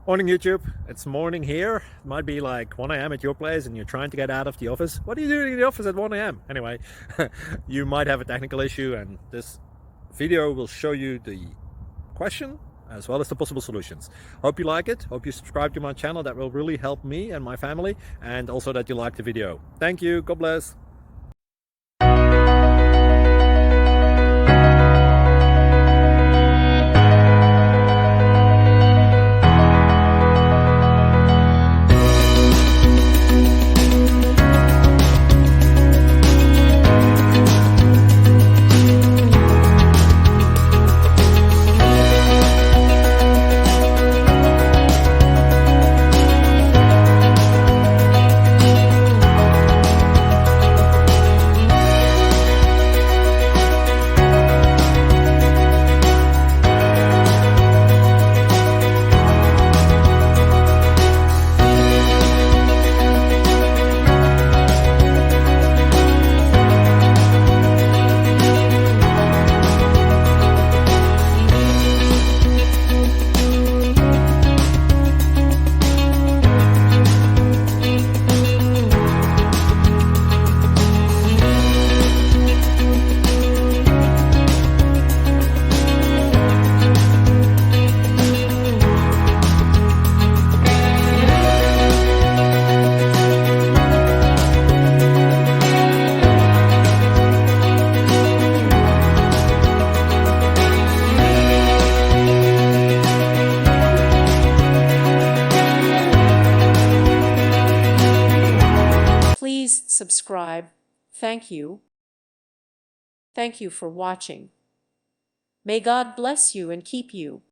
Morning YouTube, it's morning here. It might be like 1 a.m. at your place and you're trying to get out of the office. What are you doing in the office at 1 a.m.? Anyway, you might have a technical issue and this video will show you the question as well as the possible solutions. Hope you like it, hope you subscribe to my channel. That will really help me and my family, and also that you like the video. Thank you, God bless. Please subscribe. Thank you. Thank you for watching. May God bless you and keep you.